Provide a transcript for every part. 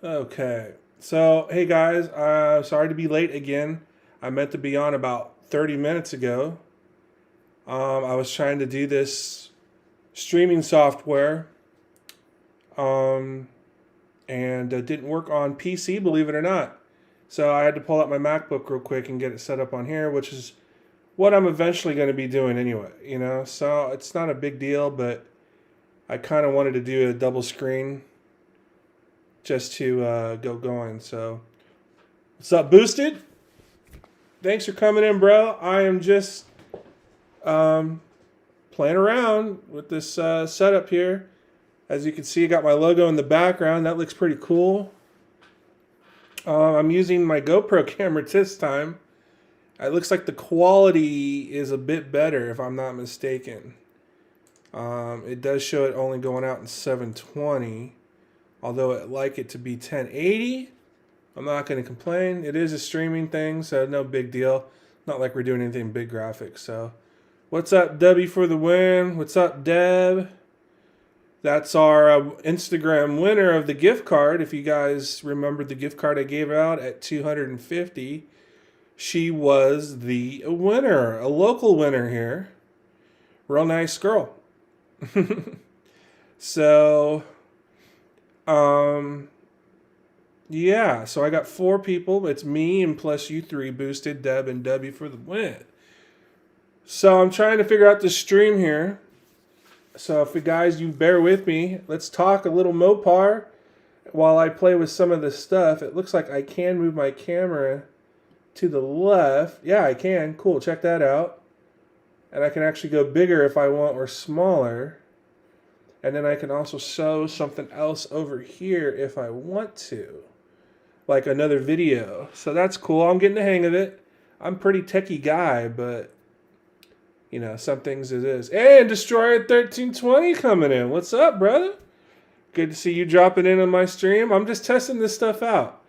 Okay. So, hey guys, sorry to be late again. I meant to be on about 30 minutes ago. I was trying to do this streaming software, um, and it didn't work on PC, believe it or not. So I had to pull out my MacBook real quick and get it set up on here, which is what I'm eventually going to be doing anyway. So it's not a big deal, but I kind of wanted to do a double screen just to go going. So, what's up, Boosted? Thanks for coming in, bro. I am just um, playing around with this setup here. As you can see, I got my logo in the background. That looks pretty cool. I'm using my GoPro camera this time. It looks like the quality is a bit better, if I'm not mistaken. It does show it only going out in 720, although I'd like it to be 1080. I'm not going to complain. It is a streaming thing, so no big deal. Not like we're doing anything big graphics. So, what's up, Debbie for the win? What's up, Deb? That's our Instagram winner of the gift card. If you guys remember the gift card I gave out at 250, she was the winner, a local winner here. Real nice girl. So, yeah, so I got 4 people. It's me and plus you 3, Boosted, Deb, and Debbie for the win. So I'm trying to figure out the stream here. So if you guys, you bear with me, let's talk a little MOPAR while I play with some of this stuff. It looks like I can move my camera to the left. Yeah, I can. Cool, check that out. And I can actually go bigger if I want or smaller. And then I can also show something else over here if I want to. Like another video. So that's cool. I'm getting the hang of it. I'm a pretty techie guy, but some things it is. And Destroyer 1320 coming in. What's up, brother? Good to see you dropping in on my stream. I'm just testing this stuff out.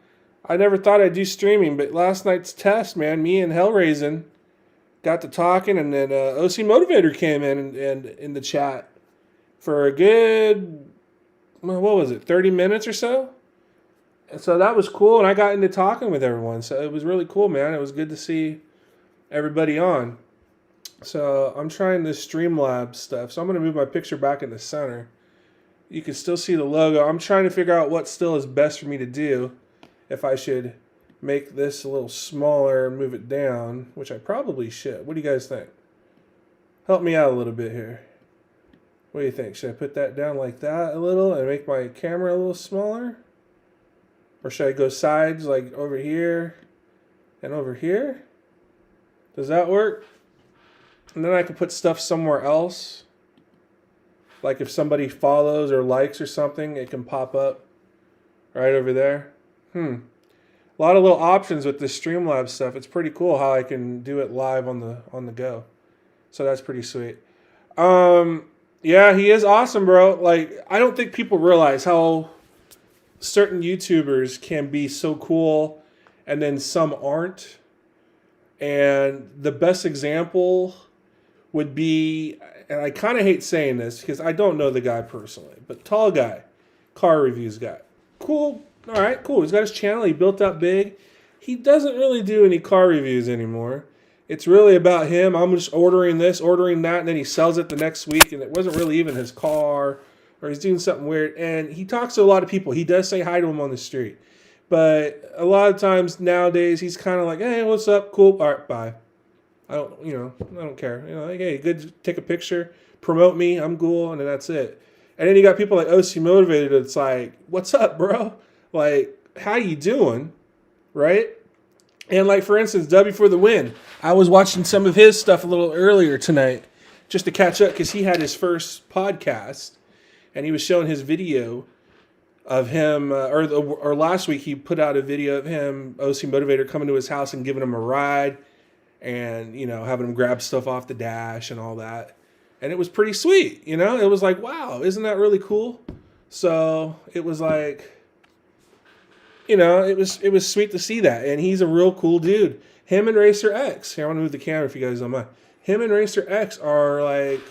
I never thought I'd do streaming, but last night's test, man, me and Hellraisin got to talking, and then OC Motivator came in and in the chat for a good, what was it, 30 minutes or so? And so that was cool, and I got into talking with everyone. So it was really cool, man. It was good to see everybody on. So I'm trying this Streamlabs stuff. So I'm going to move my picture back in the center. You can still see the logo. I'm trying to figure out what still is best for me to do. If I should make this a little smaller and move it down, which I probably should. What do you guys think? Help me out a little bit here. What do you think? Should I put that down like that a little and make my camera a little smaller? Or should I go sides like over here and over here? Does that work? And then I can put stuff somewhere else. Like if somebody follows or likes or something, it can pop up right over there. A lot of little options with this Streamlabs stuff. It's pretty cool how I can do it live on the go. So that's pretty sweet. Yeah, he is awesome, bro. Like, I don't think people realize how certain YouTubers can be so cool and then some aren't. And the best example would be, and I kind of hate saying this because I don't know the guy personally, but tall guy, car reviews guy. Cool. All right, cool. He's got his channel. He built up big. He doesn't really do any car reviews anymore. It's really about him. I'm just ordering this, ordering that, and then he sells it the next week, and it wasn't really even his car, or he's doing something weird. And he talks to a lot of people. He does say hi to them on the street. But a lot of times nowadays, he's kind of like, hey, what's up? Cool. All right, bye. I don't care. Like, hey, good to take a picture, promote me, I'm cool, and then that's it. And then you got people like OC Motivated that's like, what's up, bro? Like, how you doing? Right? And like, for instance, W for the win. I was watching some of his stuff a little earlier tonight just to catch up because he had his first podcast and he was showing his video of him, or last week he put out a video of him, OC Motivator, coming to his house and giving him a ride and, having him grab stuff off the dash and all that. And it was pretty sweet, It was like, wow, isn't that really cool? So it was like, it was sweet to see that. And he's a real cool dude. Him and Racer X. Here, I want to move the camera if you guys don't mind. Him and Racer X are like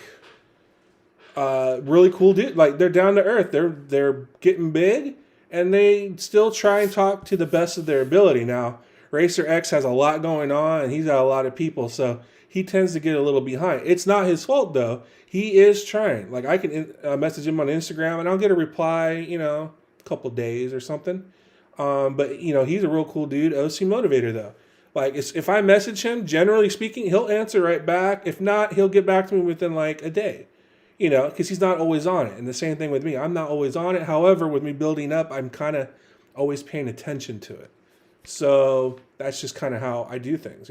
really cool dude. Like, they're down to earth. They're getting big. and they still try and talk to the best of their ability. Now, Racer X has a lot going on, and he's got a lot of people, so he tends to get a little behind. It's not his fault, though. He is trying. Like, I can message him on Instagram, and I'll get a reply, a couple days or something. But, he's a real cool dude. OC Motivator, though. Like, if I message him, generally speaking, he'll answer right back. If not, he'll get back to me within, like, a day. Because he's not always on it. And the same thing with me. I'm not always on it. However, with me building up, I'm kind of always paying attention to it. So that's just kind of how I do things,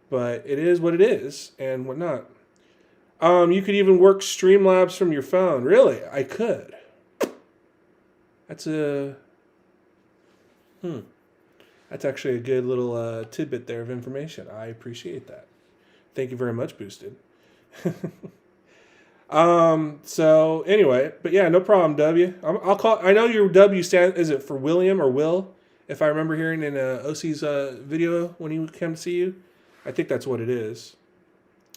But it is what it is and whatnot. You could even work Streamlabs from your phone. Really? I could. That's That's actually a good little tidbit there of information. I appreciate that. Thank you very much, Boosted. So anyway, but yeah, no problem, W. I'll call. I know your W stand. Is it for William or Will? If I remember hearing in OC's video when he came to see you, I think that's what it is.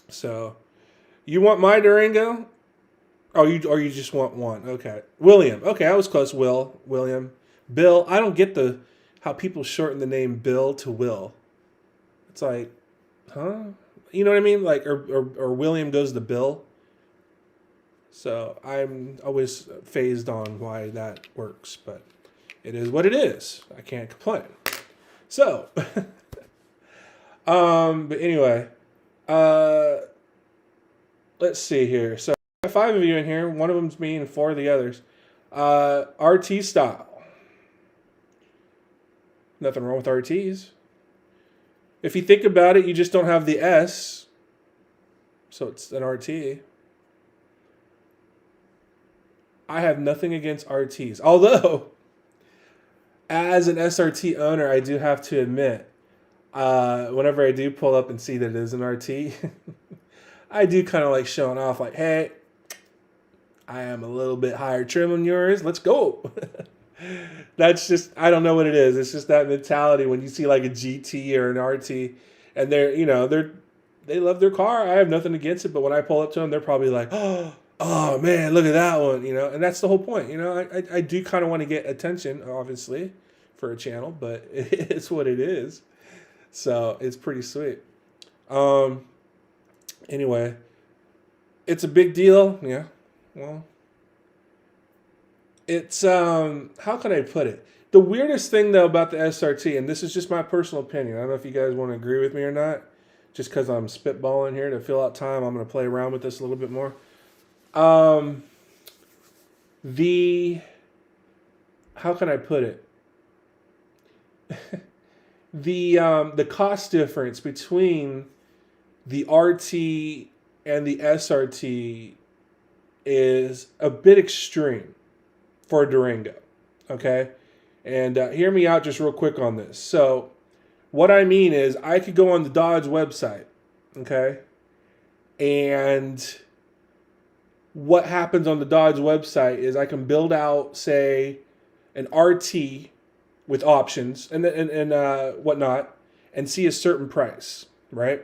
So, you want my Durango? Oh, you just want one? Okay, William. Okay, I was close. William, Bill. I don't get how people shorten the name Bill to Will. It's like, huh? You know what I mean? Like, or William goes to Bill. So I'm always phased on why that works, but it is what it is. I can't complain. So, but anyway, let's see here. So I have 5 of you in here. One of them's me and 4 of the others. RT style. Nothing wrong with RTs. If you think about it, you just don't have the S, so it's an RT. I have nothing against RTs. Although, as an SRT owner, I do have to admit, whenever I do pull up and see that it is an RT, I do kind of like showing off like, hey, I am a little bit higher trim than yours. Let's go. That's just, I don't know what it is. It's just that mentality when you see like a GT or an RT and they love their car. I have nothing against it. But when I pull up to them, they're probably like, oh man, look at that one, and that's the whole point. I do kind of want to get attention, obviously, for a channel, but it's what it is. So it's pretty sweet. Anyway, it's a big deal. Yeah. Well, it's, how can I put it? The weirdest thing though about the SRT, and this is just my personal opinion. I don't know if you guys want to agree with me or not, just because I'm spitballing here to fill out time. I'm going to play around with this a little bit more. How can I put it? The cost difference between the RT and the SRT is a bit extreme for a Durango. Okay. And hear me out just real quick on this. So what I mean is I could go on the Dodge website. Okay. And what happens on the Dodge website is I can build out, say, an RT with options and whatnot and see a certain price, right?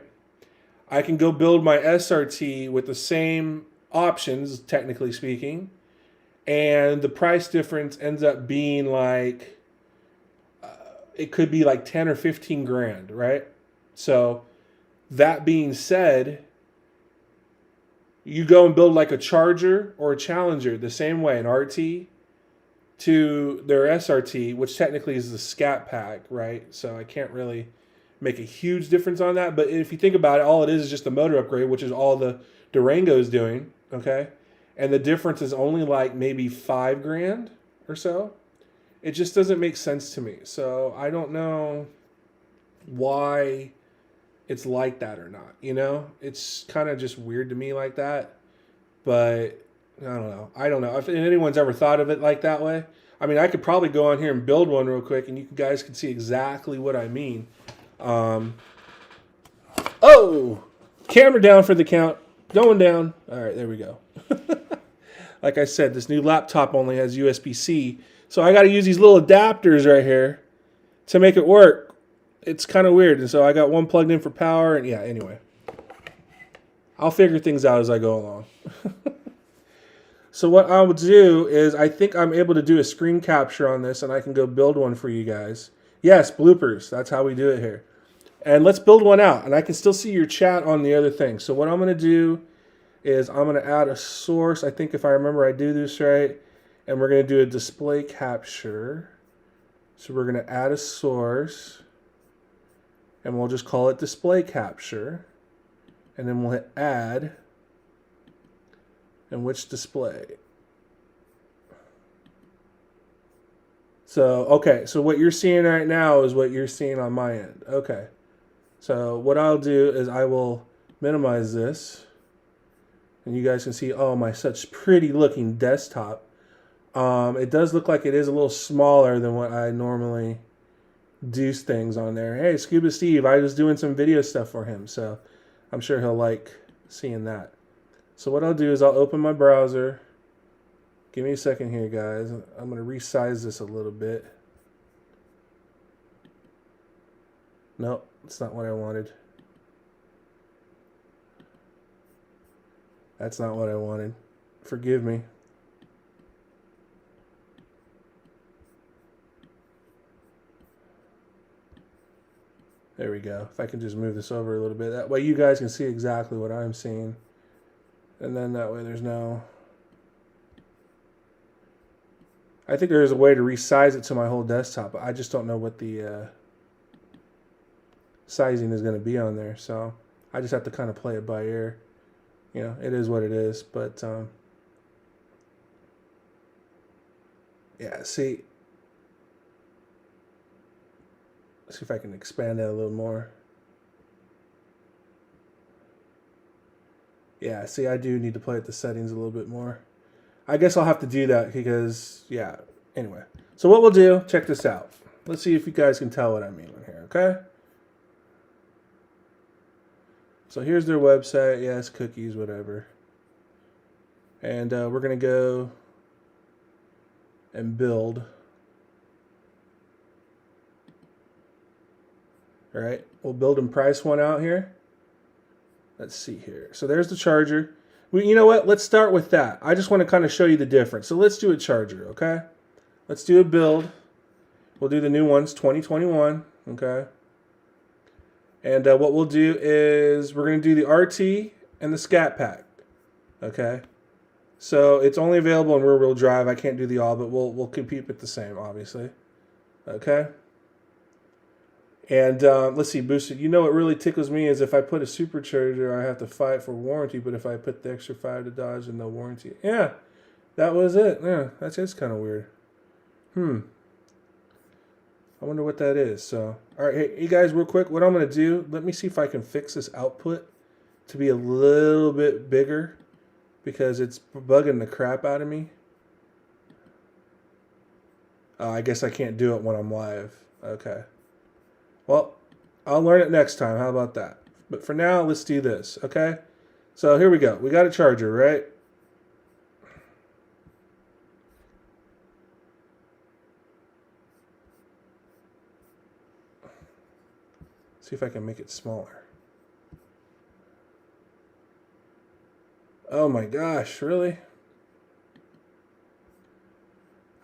I can go build my SRT with the same options, technically speaking, and the price difference ends up being like, it could be like 10 or 15 grand, right? So that being said, you go and build like a Charger or a Challenger the same way, an RT to their SRT, which technically is the Scat Pack, right? So I can't really make a huge difference on that. But if you think about it, all it is just a motor upgrade, which is all the Durango is doing, okay? And the difference is only like maybe 5 grand or so. It just doesn't make sense to me. So I don't know why it's like that or not, It's kind of just weird to me like that. But I don't know if anyone's ever thought of it like that way. I mean, I could probably go on here and build one real quick, and you guys can see exactly what I mean. Camera down for the count. Going down. All right, there we go. Like I said, this new laptop only has USB-C, so I got to use these little adapters right here to make it work. It's kind of weird, and so I got one plugged in for power, and yeah, anyway. I'll figure things out as I go along. So what I will do is I think I'm able to do a screen capture on this and I can go build one for you guys. Yes, bloopers. That's how we do it here. And let's build one out. And I can still see your chat on the other thing. So what I'm going to do is I'm going to add a source. I think if I remember I do this right. And we're going to do a display capture. So we're going to add a source. And we'll just call it display capture. And then we'll hit add. And which display? So, okay, so what you're seeing right now is what you're seeing on my end. Okay. So what I'll do is I will minimize this. And you guys can see, oh, my such pretty looking desktop. It does look like it is a little smaller than what I normally do things on there. Hey, Scuba Steve, I was doing some video stuff for him. So I'm sure he'll like seeing that. So what I'll do is I'll open my browser. Give me a second here, guys. I'm going to resize this a little bit. No, that's not what I wanted. That's not what I wanted. Forgive me. There we go. If I can just move this over a little bit. That way you guys can see exactly what I'm seeing. And then that way there's no... I think there is a way to resize it to my whole desktop. I just don't know what the sizing is going to be on there. So I just have to kind of play it by ear. You know, it is what it is. But yeah, see. Let's see if I can expand that a little more. Yeah, see, I do need to play with the settings a little bit more. I guess I'll have to do that because, yeah, anyway. So what we'll do, check this out. Let's see if you guys can tell what I mean here, okay? So here's their website. Yes, cookies, whatever. And we're going to go and build. All right, we'll build and price one out here. Let's see here. So there's the charger. You know what? Let's start with that. I just want to kind of show you the difference. So let's do a charger, okay? Let's do a build. We'll do the new ones, 2021, okay? And what we'll do is we're going to do the RT and the Scat Pack, okay? So it's only available in rear-wheel drive. I can't do the all, but we'll compete with the same, obviously, okay? And let's see, Boosted, you know what really tickles me is if I put a supercharger, I have to fight for warranty, but if I put the extra 5 to Dodge and no warranty. Yeah, that was it. Yeah, that's just kind of weird. I wonder what that is. So, all right, hey guys, real quick, what I'm going to do, let me see if I can fix this output to be a little bit bigger because it's bugging the crap out of me. I guess I can't do it when I'm live. Okay. Well, I'll learn it next time. How about that? But for now, let's do this, okay? So here we go. We got a charger, right? See if I can make it smaller. Oh my gosh, really?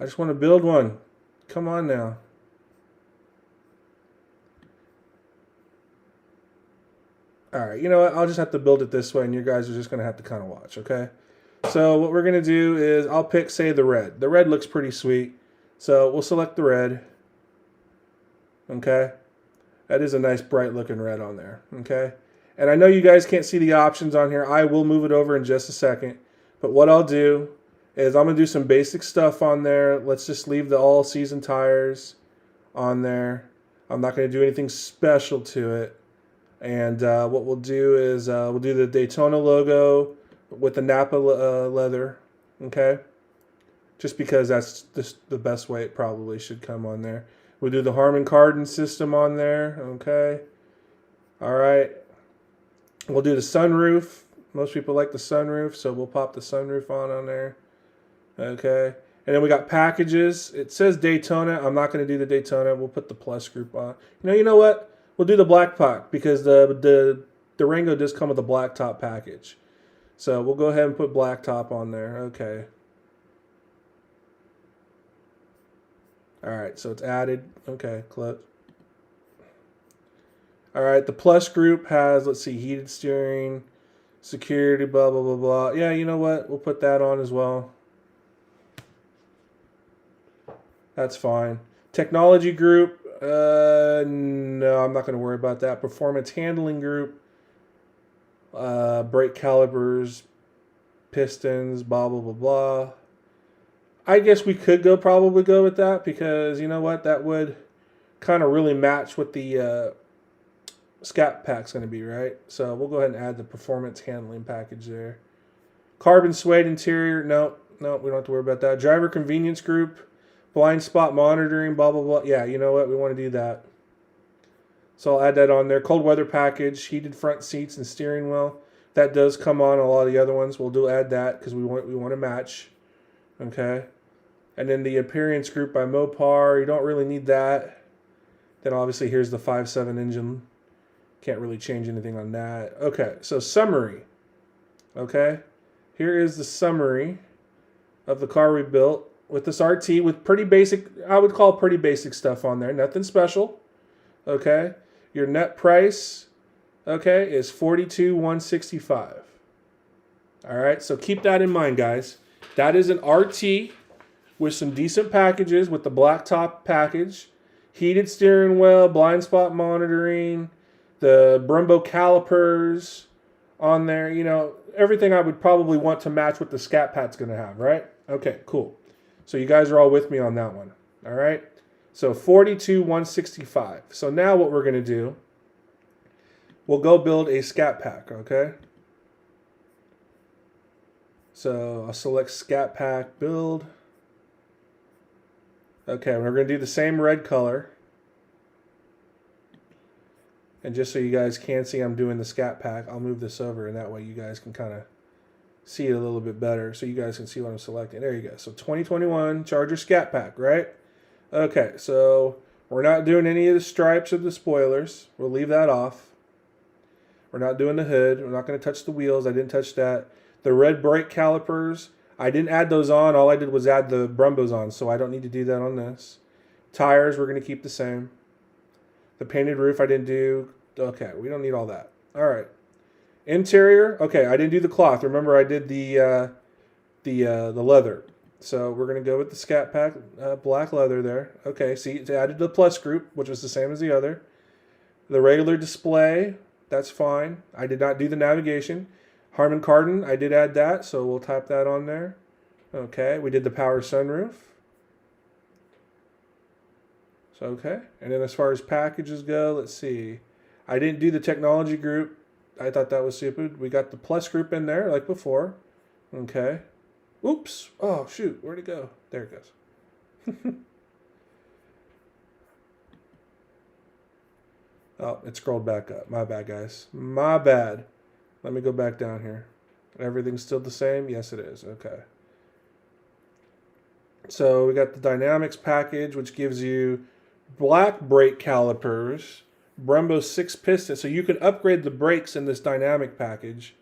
I just want to build one. Come on now. All right, you know what? I'll just have to build it this way, and you guys are just going to have to kind of watch, okay? So what we're going to do is I'll pick, say, the red. The red looks pretty sweet, so we'll select the red, okay? That is a nice, bright-looking red on there, okay? And I know you guys can't see the options on here. I will move it over in just a second, but what I'll do is I'm going to do some basic stuff on there. Let's just leave the all-season tires on there. I'm not going to do anything special to it. And what we'll do is we'll do the Daytona logo with the Napa leather, okay? Just because that's the best way it probably should come on there. We'll do the Harman Kardon system on there, okay? All right. We'll do the sunroof. Most people like the sunroof, so we'll pop the sunroof on there, okay? And then we got packages. It says Daytona. I'm not going to do the Daytona. We'll put the Plus group on. You know what? We'll do the black pack because the Durango does come with a black top package. So we'll go ahead and put black top on there. Okay. All right, so it's added. Okay, close. All right, the plus group has, let's see, heated steering, security, blah, blah, blah, blah. Yeah, you know what? We'll put that on as well. That's fine. Technology group, no, I'm not going to worry about that. Performance handling group, brake calipers, pistons, blah, blah, blah, blah. I guess we could probably go with that because, you know what, that would kind of really match what the Scat Pack's going to be, right? So we'll go ahead and add the performance handling package there. Carbon suede interior, no, we don't have to worry about that. Driver convenience group, blind spot monitoring, blah, blah, blah. Yeah, you know what, we want to do that. So I'll add that on there. Cold weather package, heated front seats and steering wheel. That does come on a lot of the other ones. We'll add that because we want to match. Okay. And then the appearance group by MOPAR, you don't really need that. Then obviously here's the 5.7 engine. Can't really change anything on that. Okay, so summary. Okay, here is the summary of the car we built with this RT with pretty basic, I would call pretty basic stuff on there. Nothing special. Okay, your net price, okay, is $42,165. All right, so keep that in mind, guys. That is an RT with some decent packages with the blacktop package, heated steering wheel, blind spot monitoring, the Brembo calipers on there, you know, everything I would probably want to match what the Scat Pack's going to have, right? Okay, cool. So you guys are all with me on that one, all right? So $42,165. So now what we're going to do, we'll go build a Scat Pack, okay? So I'll select Scat Pack, build. Okay, we're going to do the same red color. And just so you guys can see I'm doing the Scat Pack, I'll move this over, and that way you guys can kind of see it a little bit better so you guys can see what I'm selecting. There you go. So 2021 Charger Scat Pack, right? Okay, so we're not doing any of the stripes of the spoilers. We'll leave that off. We're not doing the hood. We're not going to touch the wheels. I didn't touch that. The red brake calipers, I didn't add those on. All I did was add the Brembos on, so I don't need to do that on this. Tires, we're going to keep the same. The painted roof I didn't do. Okay, we don't need all that. All right. Interior. Okay, I didn't do the cloth. Remember, I did the leather. So we're going to go with the Scat Pack black leather there. Okay, see, it's added the plus group, which was the same as the other. The regular display, that's fine. I did not do the navigation. Harman Kardon, I did add that, so we'll type that on there. Okay, we did the power sunroof. So, okay. And then as far as packages go, let's see. I didn't do the technology group. I thought that was stupid. We got the plus group in there like before. Okay. Oops. Oh, shoot. Where'd it go? There it goes. Oh, it scrolled back up. My bad, guys. My bad. Let me go back down here. Everything's still the same? Yes, it is. Okay. So we got the Dynamics package, which gives you black brake calipers, Brembo 6 piston. So you can upgrade the brakes in this dynamic package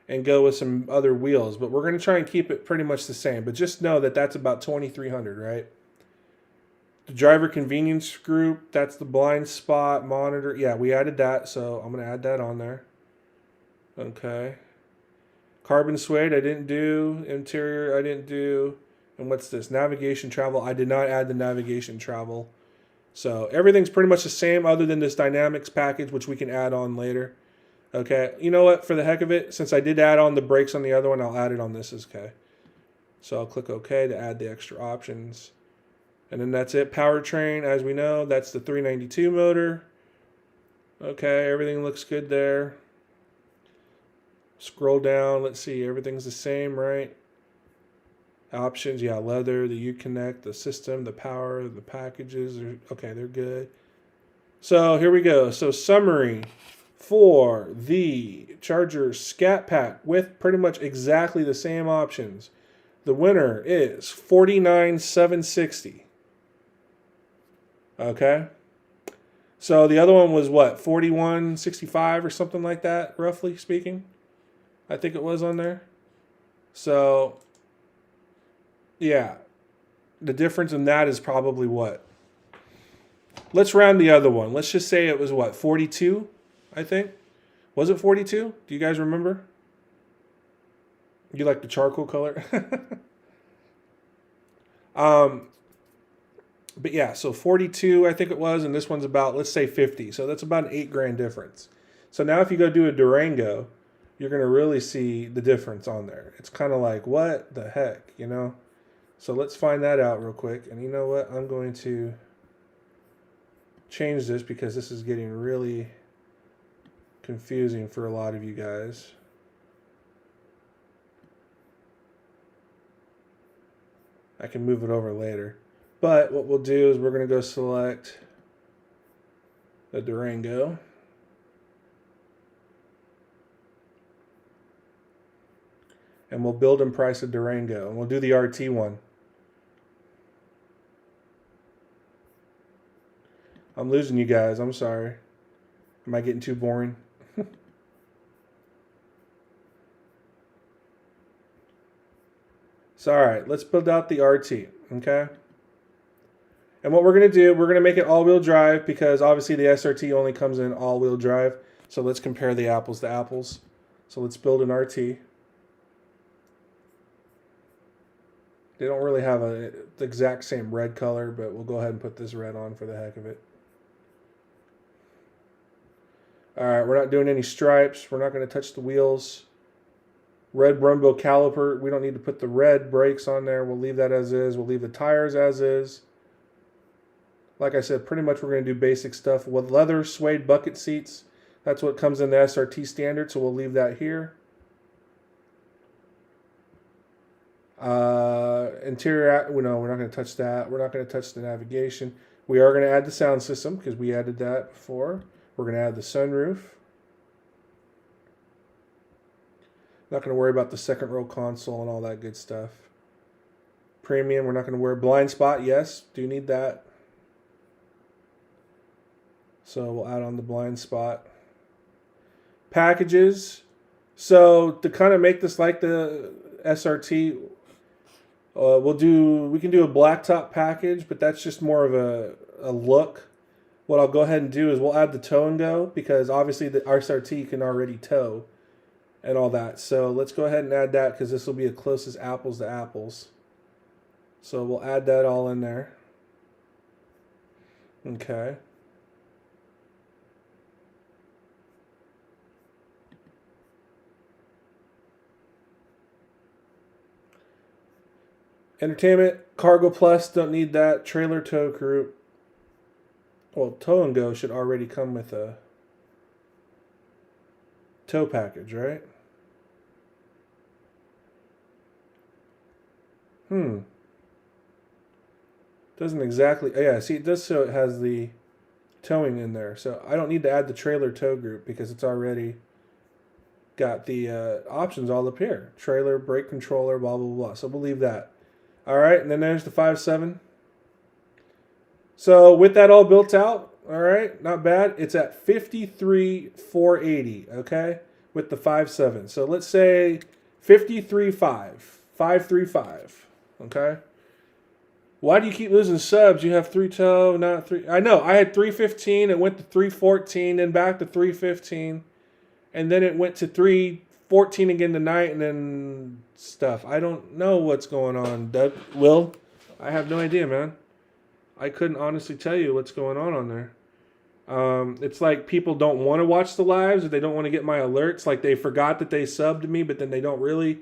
and go with some other wheels. But we're going to try and keep it pretty much the same. But just know that that's about $2,300, right? The driver convenience group, that's the blind spot monitor. Yeah, we added that, so I'm going to add that on there. Okay. Carbon suede, I didn't do. Interior, I didn't do. And what's this? Navigation travel. I did not add the navigation travel. So everything's pretty much the same other than this dynamics package, which we can add on later. Okay. You know what? For the heck of it, since I did add on the brakes on the other one, I'll add it on this as okay. So I'll click OK to add the extra options. And then that's it. Powertrain, as we know, that's the 392 motor. Okay. Everything looks good there. Scroll down. Let's see. Everything's the same, right? Options, yeah, leather, the Uconnect, the system, the power, the packages. Okay, they're good. So here we go. So summary for the Charger Scat Pack with pretty much exactly the same options. The winner is $49,760. Okay. So the other one was what, $41,65 or something like that, roughly speaking. I think it was on there. So yeah, the difference in that is probably what? Let's round the other one. Let's just say it was what, 42, I think? Was it 42? Do you guys remember? You like the charcoal color? But yeah, so 42, I think it was, and this one's about, let's say 50. So that's about an $8,000 difference. So now if you go do a Durango, you're going to really see the difference on there. It's kind of like, what the heck, you know? So let's find that out real quick. And you know what? I'm going to change this because this is getting really confusing for a lot of you guys. I can move it over later. But what we'll do is we're going to go select the Durango. And we'll build and price a Durango. And we'll do the RT one. I'm losing you guys. I'm sorry. Am I getting too boring? So, all right. Let's build out the RT. Okay? And what we're going to do, we're going to make it all-wheel drive because obviously the SRT only comes in all-wheel drive. So let's compare the apples to apples. So let's build an RT. They don't really have the exact same red color, but we'll go ahead and put this red on for the heck of it. All right, we're not doing any stripes. We're not going to touch the wheels. Red Brumbo caliper. We don't need to put the red brakes on there. We'll leave that as is. We'll leave the tires as is. Like I said, pretty much we're going to do basic stuff. With leather suede bucket seats, that's what comes in the SRT standard, so we'll leave that here. Interior, no, we're not going to touch that. We're not going to touch the navigation. We are going to add the sound system because we added that before. We're going to add the sunroof. Not going to worry about the second row console and all that good stuff. Premium, we're not going to worry. Blind spot, yes, do need that. So we'll add on the blind spot. Packages. So to kind of make this like the SRT, we can do a blacktop package, but that's just more of a look. What I'll go ahead and do is we'll add the tow and go because obviously the SRT can already tow and all that. So let's go ahead and add that because this will be the closest apples to apples. So we'll add that all in there. Okay. Entertainment, Cargo Plus, don't need that. Trailer tow group. Well, tow and go should already come with a tow package, right? Doesn't exactly, oh yeah, see it does, so it has the towing in there. So I don't need to add the trailer tow group because it's already got the options all up here. Trailer, brake controller, blah, blah, blah. So we'll leave that. All right, and then there's the 5.7. So with that all built out, all right, not bad. It's at 53,480, okay, with the 5.7. So let's say 535, okay? Why do you keep losing subs? You have 312, not 3. I know, I had 315, it went to 314, then back to 315, and then it went to 314 again tonight, and then stuff. I don't know what's going on, Doug. Will? I have no idea, man. I couldn't honestly tell you what's going on there. It's like people don't want to watch the lives, or they don't want to get my alerts. Like they forgot that they subbed to me, but then they don't really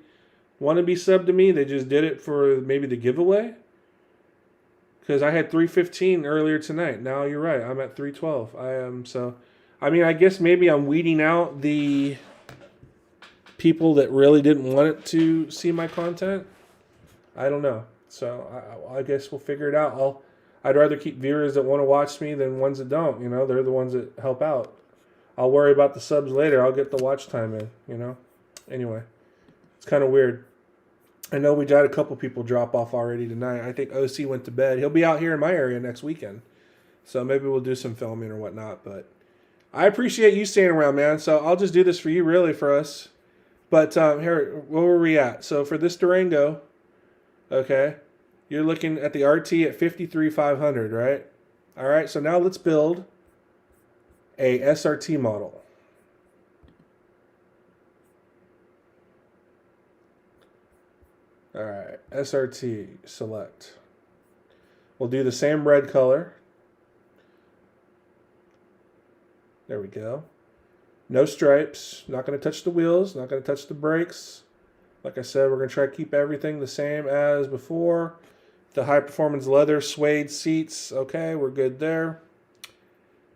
want to be subbed to me. They just did it for maybe the giveaway. Because I had 315 earlier tonight. Now you're right. I'm at 312. I am so. I mean, I guess maybe I'm weeding out the people that really didn't want it to see my content. I don't know. So I guess we'll figure it out. I'd rather keep viewers that want to watch me than ones that don't. You know, they're the ones that help out. I'll worry about the subs later. I'll get the watch time in, you know. Anyway, it's kind of weird. I know we had a couple people drop off already tonight. I think OC went to bed. He'll be out here in my area next weekend. So maybe we'll do some filming or whatnot. But I appreciate you staying around, man. So I'll just do this for you, really, for us. But here, where were we at? So for this Durango, okay, You're looking at the RT at 53,500, right? All right, so now let's build a SRT model. All right, SRT, select. We'll do the same red color. There we go. No stripes. Not going to touch the wheels. Not going to touch the brakes. Like I said, we're going to try to keep everything the same as before. The high performance leather suede seats. Okay, we're good there.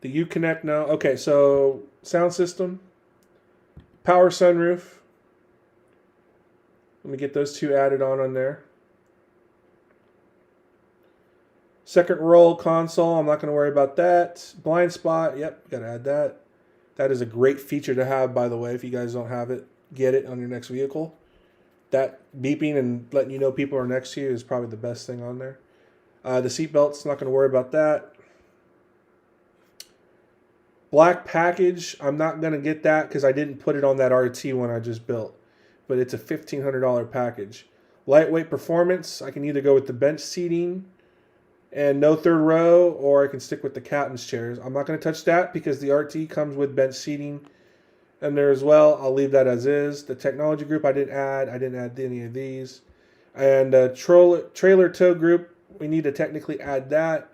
The U-Connect now. Okay, so sound system. Power sunroof. Let me get those two added on there. Second roll console, I'm not going to worry about that. Blind spot, yep, got to add that. That is a great feature to have, by the way. If you guys don't have it, get it on your next vehicle. That beeping and letting you know people are next to you is probably the best thing on there. The seat belts, not going to worry about that. Black package, I'm not going to get that because I didn't put it on that RT one I just built. But it's a $1,500 package. Lightweight performance, I can either go with the bench seating and no third row, or I can stick with the captain's chairs. I'm not going to touch that because the RT comes with bench seating in there as well. I'll leave that as is. The technology group I didn't add any of these. And trailer tow group, we need to technically add that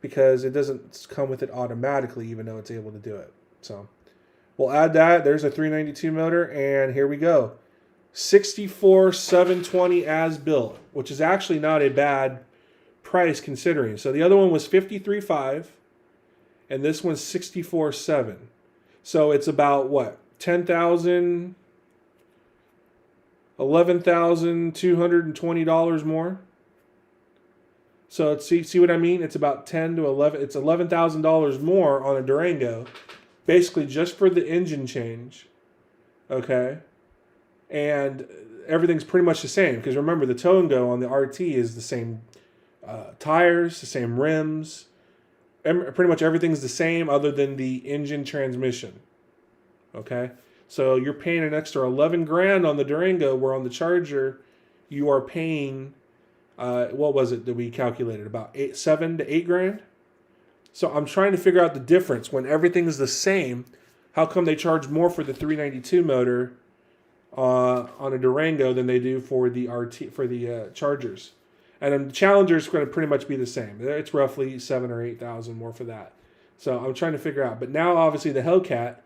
because it doesn't come with it automatically, even though it's able to do it. So we'll add that. There's a 392 motor, and here we go. 64,720 as built, which is actually not a bad price considering. So the other one was 53.5 and this one's 64.7. So it's about what? $11,220 more. So see what I mean? It's about 10 to 11. It's $11,000 more on a Durango, basically just for the engine change. Okay, and everything's pretty much the same because remember the tow and go on the RT is the same tires, the same rims. Pretty much everything's the same other than the engine transmission. Okay, so you're paying an extra 11 grand on the Durango, where on the Charger you are paying what was it that we calculated, about 7 to 8 grand. So I'm trying to figure out the difference when everything's the same. How come they charge more for the 392 motor on a Durango than they do for the RT for the Chargers? And then the Challenger's going to pretty much be the same. It's roughly 7,000 or 8,000 more for that. So I'm trying to figure out. But now obviously the Hellcat,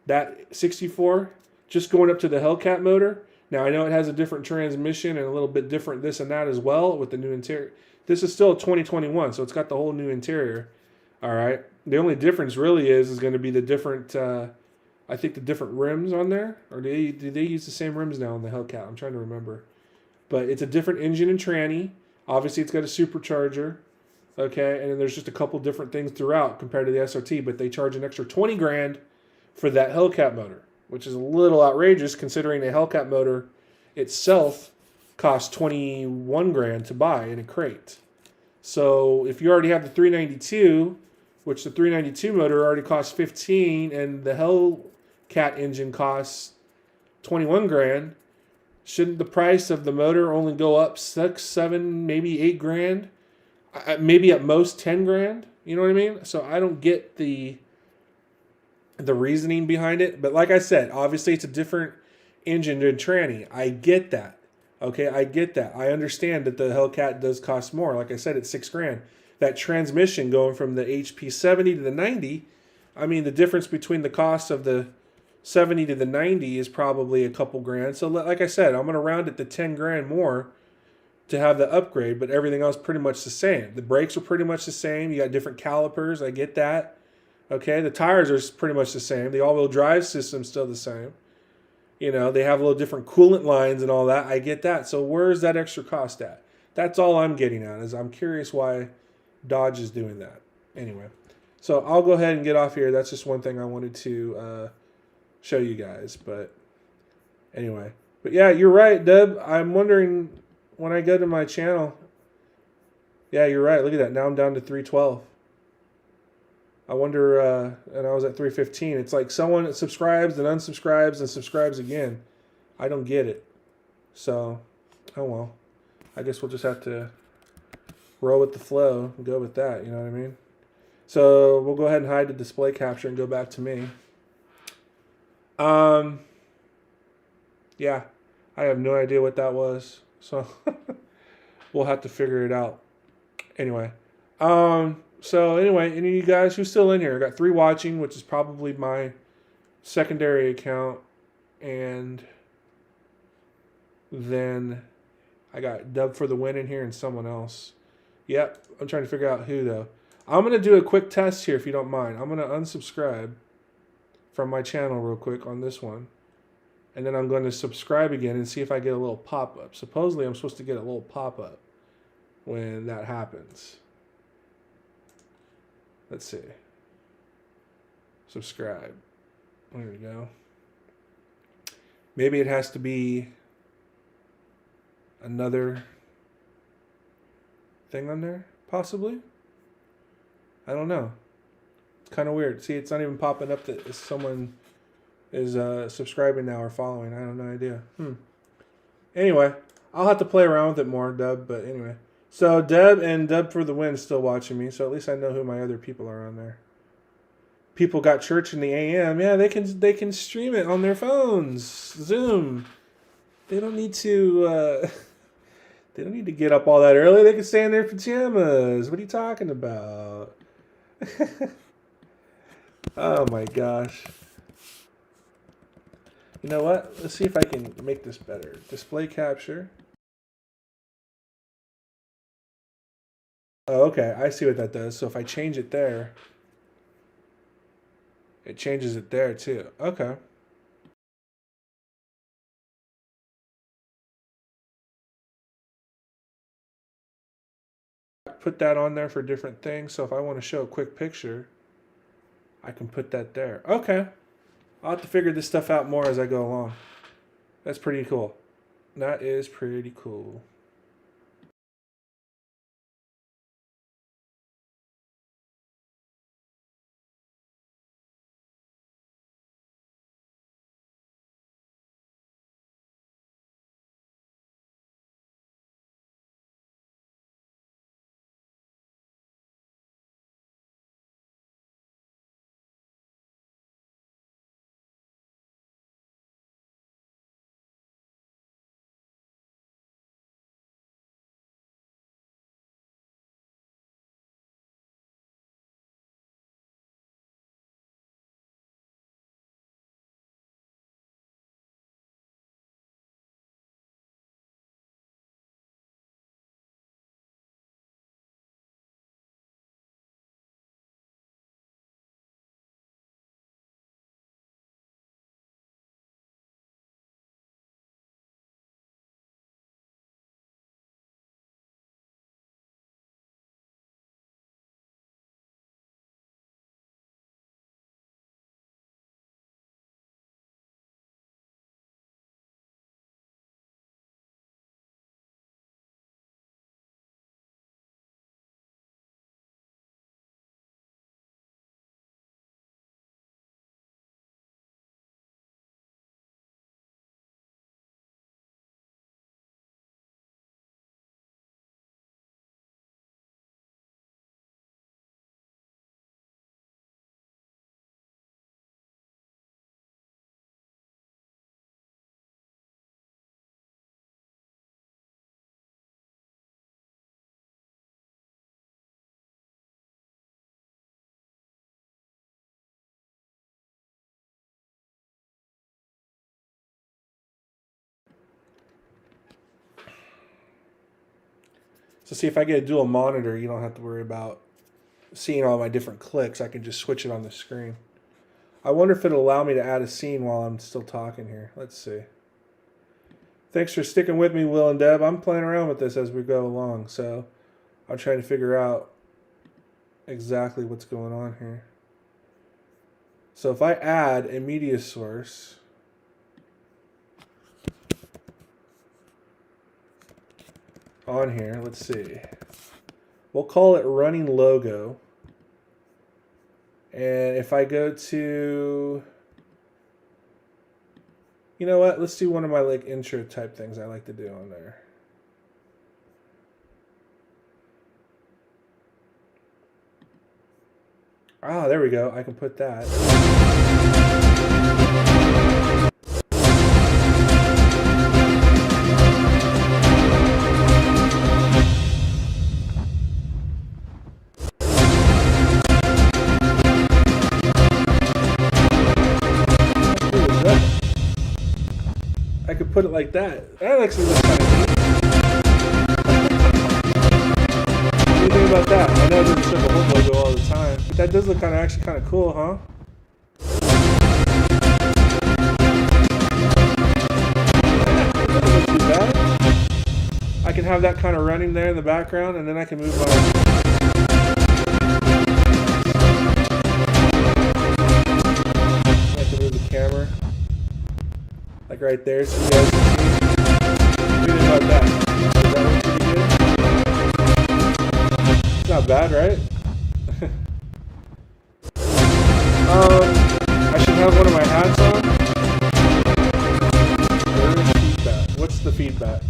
that 64, just going up to the Hellcat motor. Now I know it has a different transmission and a little bit different this and that as well with the new interior. This is still a 2021, so it's got the whole new interior. All right. The only difference really is going to be the different, I think the different rims on there. Or do they use the same rims now on the Hellcat? I'm trying to remember. But it's a different engine and tranny. Obviously, it's got a supercharger, okay, and then there's just a couple different things throughout compared to the SRT, but they charge an extra 20 grand for that Hellcat motor, which is a little outrageous considering a Hellcat motor itself costs 21 grand to buy in a crate. So if you already have the 392, which the 392 motor already costs 15, and the Hellcat engine costs 21 grand, shouldn't the price of the motor only go up 6, 7, maybe 8 grand? Maybe at most 10 grand? You know what I mean? So I don't get the reasoning behind it. But like I said, obviously it's a different engine than tranny. I get that. Okay, I get that. I understand that the Hellcat does cost more. Like I said, it's 6 grand. That transmission going from the HP 70 to the 90, I mean, the difference between the cost of the 70 to the 90 is probably a couple grand. So like I said, I'm going to round it to 10 grand more to have the upgrade, but everything else pretty much the same. The brakes are pretty much the same. You got different calipers. I get that. Okay, the tires are pretty much the same. The all-wheel drive system's still the same. You know, they have a little different coolant lines and all that. I get that. So where's that extra cost at? That's all I'm getting at, is I'm curious why Dodge is doing that. Anyway, so I'll go ahead and get off here. That's just one thing I wanted to show you guys. But anyway, but yeah, you're right, Deb. I'm wondering when I go to my channel. Yeah, you're right. Look at that. Now I'm down to 312. I wonder, and I was at 315. It's like someone subscribes and unsubscribes and subscribes again. I don't get it. So, oh well. I guess we'll just have to roll with the flow and go with that. You know what I mean? So we'll go ahead and hide the display capture and go back to me. Yeah, I have no idea what that was. So we'll have to figure it out. Anyway. So anyway, any of you guys who's still in here, I got 3 watching, which is probably my secondary account, and then I got Dub for the win in here and someone else. Yep, I'm trying to figure out who though. I'm gonna do a quick test here if you don't mind. I'm gonna unsubscribe from my channel real quick on this one, and then I'm going to subscribe again and see if I get a little pop-up. Supposedly I'm supposed to get a little pop-up when that happens. Let's see. Subscribe. There we go. Maybe it has to be another thing on there, possibly. I don't know. It's kind of weird. See, it's not even popping up that someone is subscribing now or following. I have no idea. Anyway, I'll have to play around with it more, Dub. But anyway. So Deb and Dub for the win still watching me, so at least I know who my other people are on there. People got church in the AM. Yeah, they can stream it on their phones. Zoom. They don't need to they don't need to get up all that early. They can stay in their pajamas. What are you talking about? Oh my gosh. You know what? Let's see if I can make this better. Display capture. Oh, okay. I see what that does. So if I change it there, it changes it there too. Okay. Put that on there for different things. So if I want to show a quick picture, I can put that there. Okay. I'll have to figure this stuff out more as I go along. That's pretty cool. That is pretty cool. So see, if I get a dual monitor, you don't have to worry about seeing all my different clicks. I can just switch it on the screen. I wonder if it'll allow me to add a scene while I'm still talking here. Let's see. Thanks for sticking with me, Will and Deb. I'm playing around with this as we go along, so I'm trying to figure out exactly what's going on here. So if I add a media source, on here, let's see. We'll call it running logo. And if I go to, you know what? Let's do one of my like intro type things I like to do on there. Ah, there we go. I can put that. I could put it like that. That actually looks kind of neat. What do you think about that? I know it doesn't show the whole logo all the time, but that does look actually kind of cool, huh? Doesn't look too bad. I can have that kind of running there in the background, and then I can move on. I can move the camera, like right there, so you guys can see. What do you think about that? Does that look pretty good? It's not bad, right? I should have one of my hats on. Where is feedback? What's the feedback?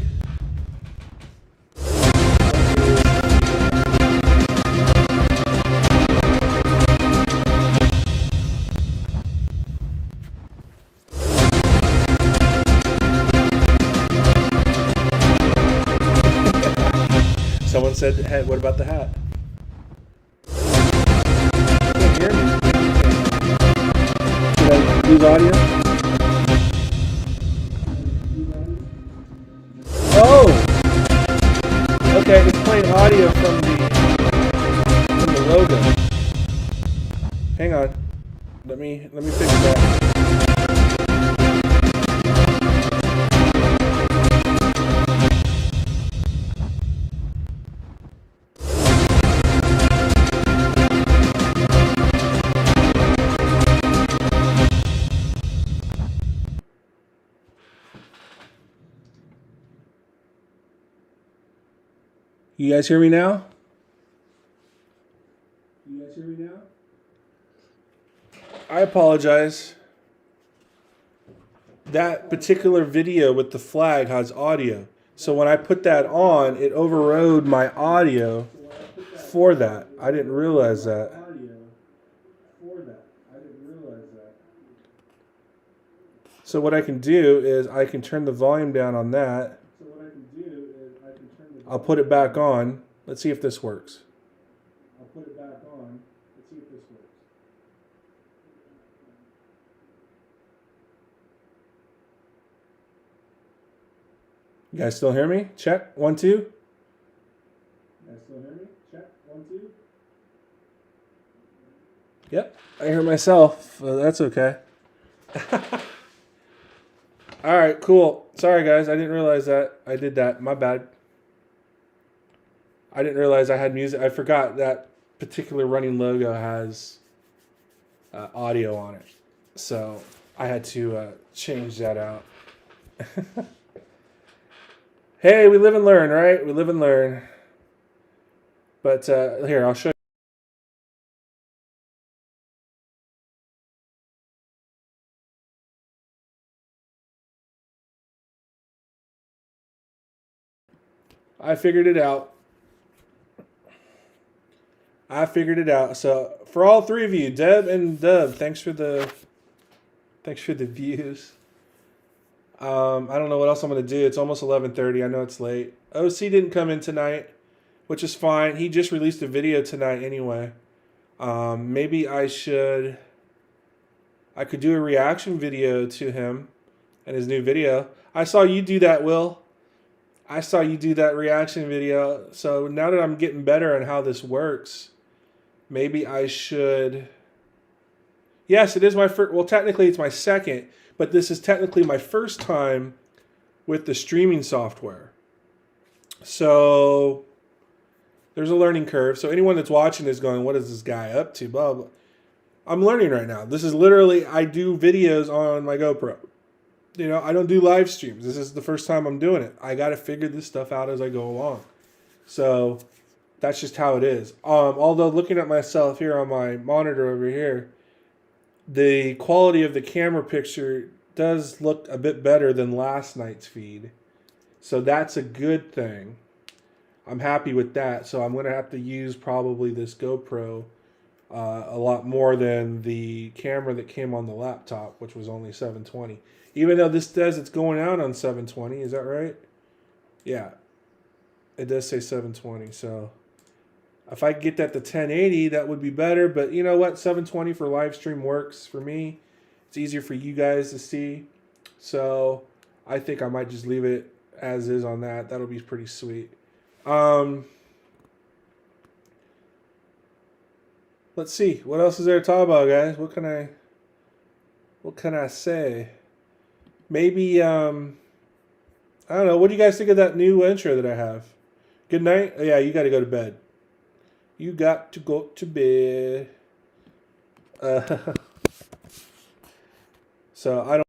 Someone said, hey, what about the hat? You can't hear me. Did I lose audio? Oh! Okay, it's playing audio from the logo. Hang on. Let me fix that. You guys hear me now? I apologize. That particular video with the flag has audio. So when I put that on, it overrode my audio for that. I didn't realize that. So what I can do is I can turn the volume down on that. I'll put it back on. Let's see if this works. You guys still hear me? Check. 1, 2. You guys still hear me? Check. 1, 2. Yep. I hear myself. That's okay. All right, cool. Sorry, guys. I didn't realize that. I did that. My bad. I didn't realize I had music. I forgot that particular running logo has audio on it. So I had to change that out. Hey, we live and learn, right? We live and learn. But here, I'll show you. I figured it out. So for all three of you, Deb and Dub, thanks for the views. I don't know what else I'm gonna do. It's almost 11:30. I know it's late. OC didn't come in tonight, which is fine. He just released a video tonight anyway. Maybe I could do a reaction video to him and his new video. I saw you do that, Will. I saw you do that reaction video. So now that I'm getting better on how this works, maybe I should. Yes, it is my first. Well, technically it's my second, but this is technically my first time with the streaming software. So there's a learning curve. So anyone that's watching is going, what is this guy up to? Blah, blah. I'm learning right now. This is literally, I do videos on my GoPro. You know, I don't do live streams. This is the first time I'm doing it. I got to figure this stuff out as I go along. So that's just how it is. Although looking at myself here on my monitor over here, the quality of the camera picture does look a bit better than last night's feed. So that's a good thing. I'm happy with that. So I'm going to have to use probably this GoPro a lot more than the camera that came on the laptop, which was only 720. Even though this says it's going out on 720, is that right? Yeah, it does say 720. So if I could get that to 1080, that would be better. But you know what? 720 for live stream works for me. It's easier for you guys to see. So I think I might just leave it as is on that. That'll be pretty sweet. Let's see. What else is there to talk about, guys? What can I say? Maybe I don't know. What do you guys think of that new intro that I have? Good night. Oh, yeah, you got to go to bed. You got to go to bed. So I don't.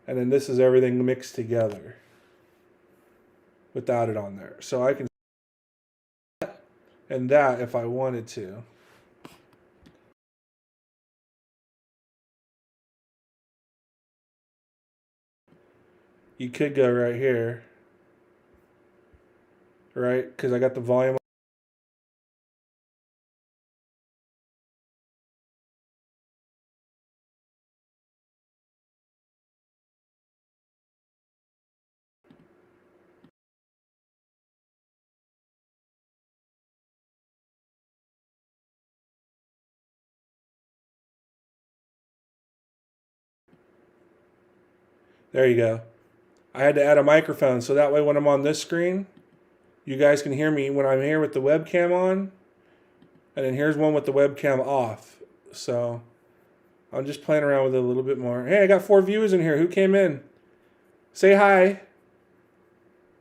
And then this is everything mixed together without it on there. So I can and that if I wanted to. You could go right here, right? Because I got the volume. There you go. I had to add a microphone so that way when I'm on this screen, you guys can hear me when I'm here with the webcam on. And then here's one with the webcam off. So I'm just playing around with it a little bit more. Hey, I got 4 viewers in here. Who came in? Say hi.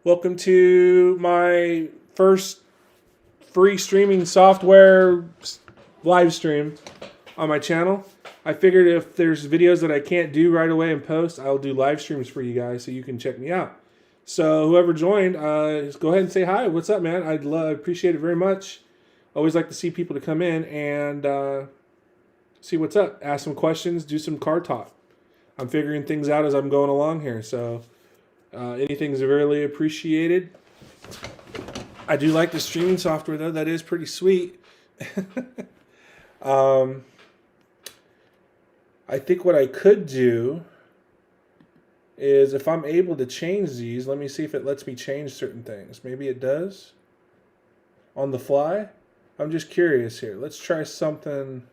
Welcome to my first free streaming software live stream on my channel. I figured if there's videos that I can't do right away in post, I'll do live streams for you guys so you can check me out. So whoever joined, just go ahead and say hi. What's up, man? I'd appreciate it very much. Always like to see people to come in and see what's up. Ask some questions, do some car talk. I'm figuring things out as I'm going along here. So anything's really appreciated. I do like the streaming software, though. That is pretty sweet. I think what I could do is if I'm able to change these, let me see if it lets me change certain things. Maybe it does on the fly. I'm just curious here. Let's try something.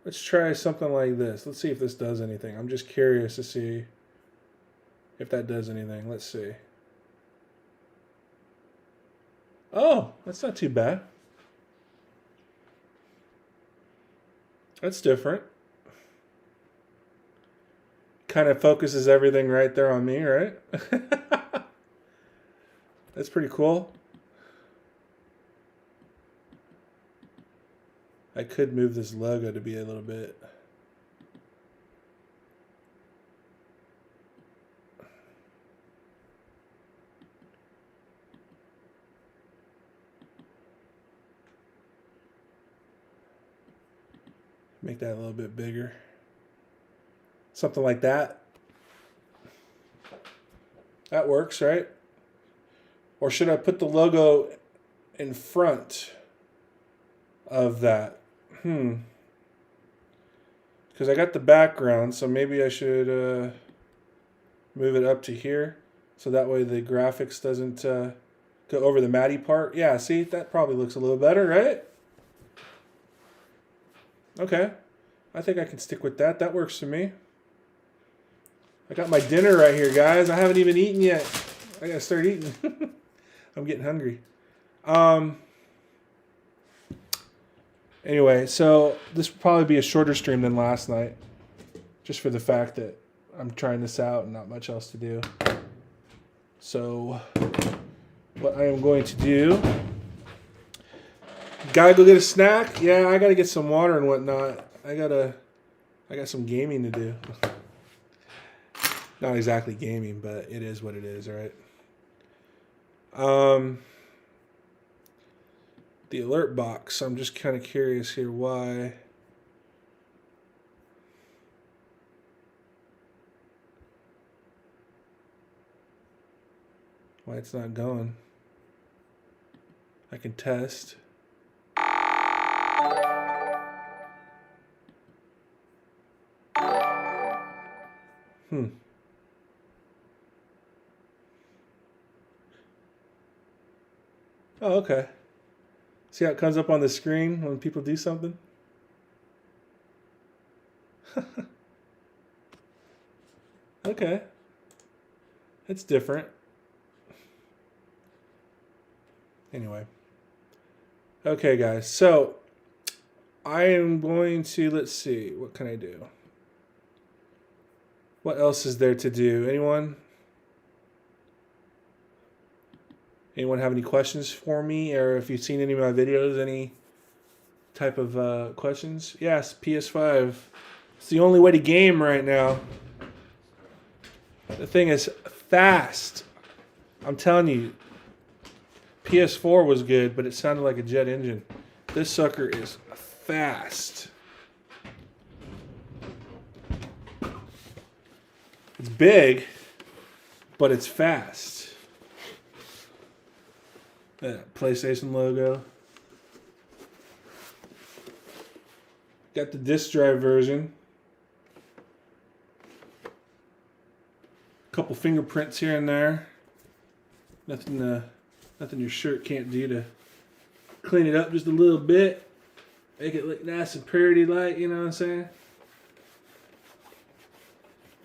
Let's try something like this. Let's see if this does anything. I'm just curious to see if that does anything. Let's see. Oh, that's not too bad. That's different. Kind of focuses everything right there on me, right? That's pretty cool. I could move this logo to be a little bit. Make that a little bit bigger. Something like that. That works, right? Or should I put the logo in front of that? Because I got the background, so maybe I should move it up to here. So that way the graphics doesn't go over the matty part. Yeah, see, that probably looks a little better, right? Okay. I think I can stick with that. That works for me. I got my dinner right here, guys. I haven't even eaten yet. I gotta start eating. I'm getting hungry. Anyway, so this will probably be a shorter stream than last night. Just for the fact that I'm trying this out and not much else to do. So what I am going to do, gotta go get a snack. Yeah, I gotta get some water and whatnot. I got some gaming to do. Not exactly gaming, but it is what it is, right? The alert box. I'm just kind of curious here why. Why it's not going. I can test. Oh, okay. See how it comes up on the screen when people do something? Okay. It's different. Anyway. Okay, guys. So, I am going to, let's see. What can I do? What else is there to do? Anyone? Anyone have any questions for me? Or if you've seen any of my videos, any type of questions? Yes, PS5. It's the only way to game right now. The thing is fast. I'm telling you, PS4 was good, but it sounded like a jet engine. This sucker is fast. It's big, but it's fast. That PlayStation logo. Got the disc drive version. Couple fingerprints here and there. Nothing your shirt can't do to clean it up just a little bit. Make it look nice and pretty like, you know what I'm saying?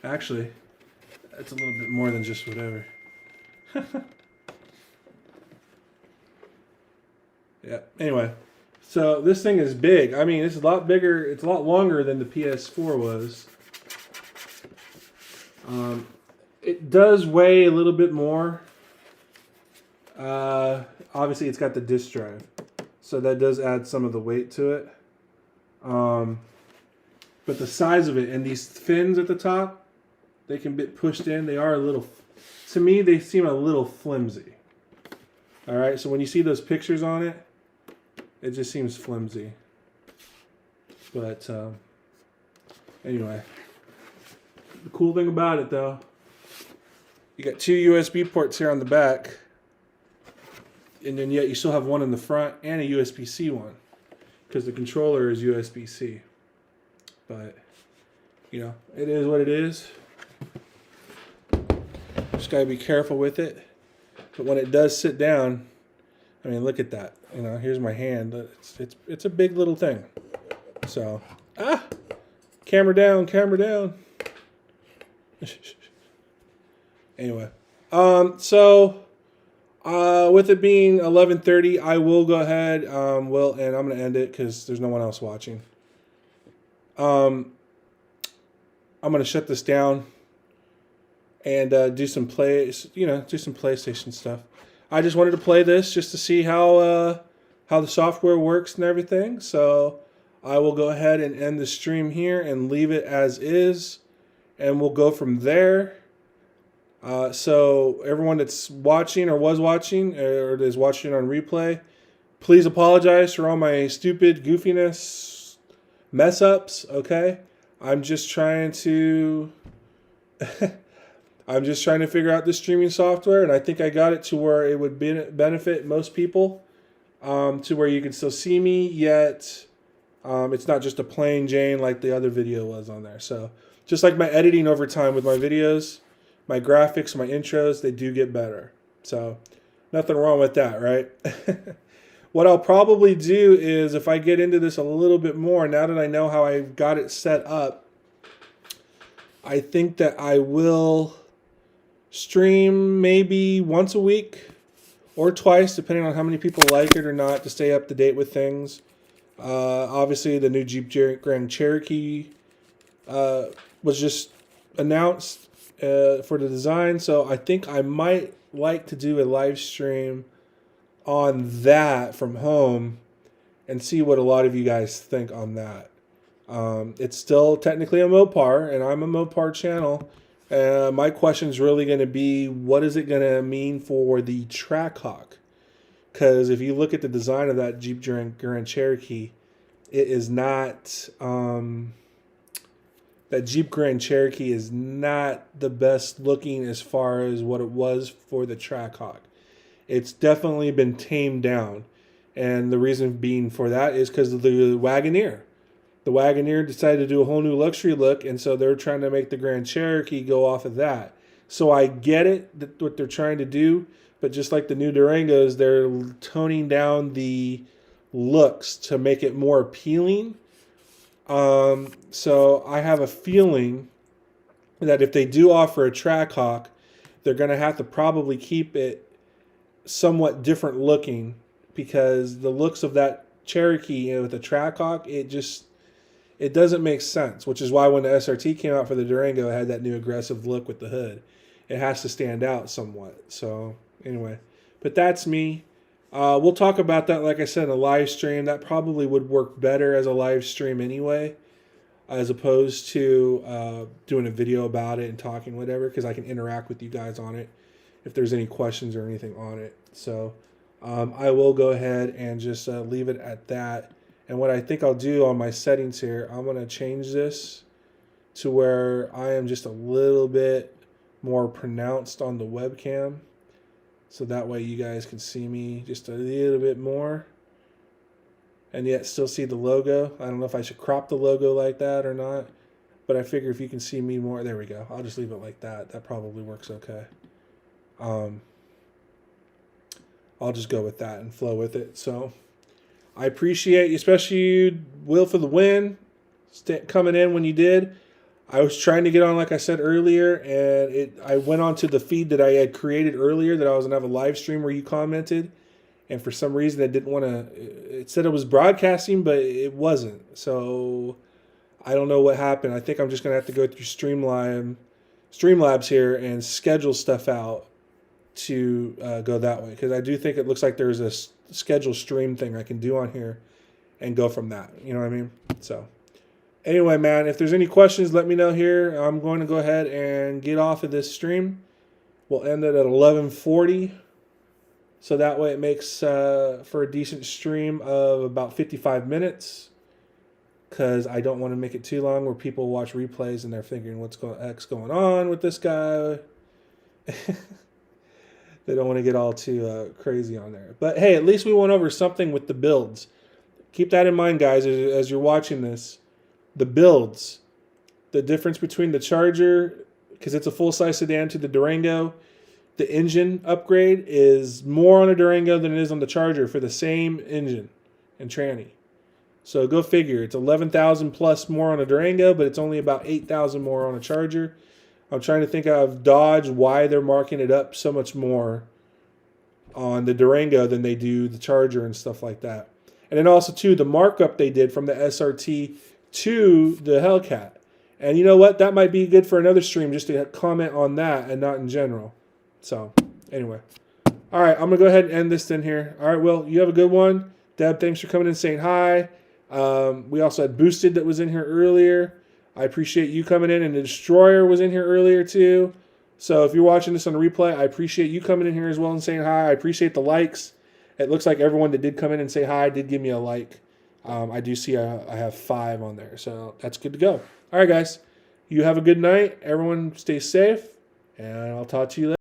Actually, that's a little bit more than just whatever. Yeah, anyway. So this thing is big. I mean, it's a lot bigger. It's a lot longer than the PS4 was. It does weigh a little bit more. Obviously, it's got the disc drive. So that does add some of the weight to it. But the size of it and these fins at the top, they can be pushed in. They are a little, to me, they seem a little flimsy. All right, so when you see those pictures on it, it just seems flimsy. But anyway, the cool thing about it though, you got two USB ports here on the back, and then yet you still have one in the front and a USB-C one, because the controller is USB-C. But you know, it is what it is. Just gotta be careful with it. But when it does sit down, I mean, look at that. You know, here's my hand. It's a big little thing. So, camera down, camera down. Anyway, with it being 11:30, I will go ahead. And I'm gonna end it because there's no one else watching. I'm gonna shut this down and do some PlayStation stuff. I just wanted to play this just to see how the software works and everything. So I will go ahead and end the stream here and leave it as is, and we'll go from there. So everyone that's watching or was watching or is watching on replay, please apologize for all my stupid goofiness mess ups. Okay, I'm just trying to figure out the streaming software, and I think I got it to where it would benefit most people, to where you can still see me, yet it's not just a plain Jane like the other video was on there. So just like my editing over time with my videos, my graphics, my intros, they do get better. So nothing wrong with that, right? What I'll probably do is, if I get into this a little bit more, now that I know how I've got it set up, I think that I will stream maybe once a week or twice, depending on how many people like it or not, to stay up to date with things. Obviously, the new Jeep Grand Cherokee was just announced for the design, so I think I might like to do a live stream on that from home and see what a lot of you guys think on that. It's still technically a MOPAR, and I'm a MOPAR channel, My question is really going to be, what is it going to mean for the Trackhawk? Because if you look at the design of that Jeep Grand Cherokee, it is not, that Jeep Grand Cherokee is not the best looking as far as what it was for the Trackhawk. It's definitely been tamed down. And the reason being for that is because of the Wagoneer. The Wagoneer decided to do a whole new luxury look, and so they're trying to make the Grand Cherokee go off of that. So I get it, what they're trying to do, but just like the new Durangos, they're toning down the looks to make it more appealing. So I have a feeling that if they do offer a Trackhawk, they're going to have to probably keep it somewhat different looking, because the looks of that Cherokee with the Trackhawk, it doesn't make sense, which is why when the SRT came out for the Durango, it had that new aggressive look with the hood. It has to stand out somewhat. So anyway, but that's me. We'll talk about that, like I said, in a live stream. That probably would work better as a live stream anyway, as opposed to doing a video about it and talking whatever, because I can interact with you guys on it if there's any questions or anything on it. So I will go ahead and just leave it at that. And what I think I'll do on my settings here, I'm going to change this to where I am just a little bit more pronounced on the webcam. So that way you guys can see me just a little bit more. And yet still see the logo. I don't know if I should crop the logo like that or not. But I figure if you can see me more, there we go. I'll just leave it like that. That probably works okay. I'll just go with that and flow with it. So I appreciate you, especially you, Will, for the win, coming in when you did. I was trying to get on, like I said earlier, and I went on to the feed that I had created earlier that I was going to have a live stream where you commented. And for some reason, I didn't want to. It said it was broadcasting, but it wasn't. So I don't know what happened. I think I'm just going to have to go through Streamlabs here and schedule stuff out to go that way. Because I do think it looks like there's a schedule stream thing I can do on here and go from that. You know what I mean? So anyway, man, if there's any questions, let me know here. I'm going to go ahead and get off of this stream. We'll end it at 11:40. So that way it makes for a decent stream of about 55 minutes. Because I don't want to make it too long where people watch replays and they're thinking, what's going on with this guy? They don't want to get all too crazy on there. But hey, at least we went over something with the builds. Keep that in mind, guys, as you're watching this. The builds. The difference between the Charger, because it's a full-size sedan, to the Durango. The engine upgrade is more on a Durango than it is on the Charger for the same engine and tranny. So go figure. It's 11,000 plus more on a Durango, but it's only about 8,000 more on a Charger. I'm trying to think of Dodge, why they're marking it up so much more on the Durango than they do the Charger and stuff like that. And then also, too, the markup they did from the SRT to the Hellcat. And you know what? That might be good for another stream just to comment on that and not in general. So, anyway. All right, I'm going to go ahead and end this then here. All right, Will, you have a good one. Deb, thanks for coming in and saying hi. We also had Boosted that was in here earlier. I appreciate you coming in, and the Destroyer was in here earlier too. So if you're watching this on the replay, I appreciate you coming in here as well and saying hi. I appreciate the likes. It looks like everyone that did come in and say hi did give me a like. I do see I have 5 on there, so that's good to go. All right, guys. You have a good night. Everyone stay safe, and I'll talk to you later.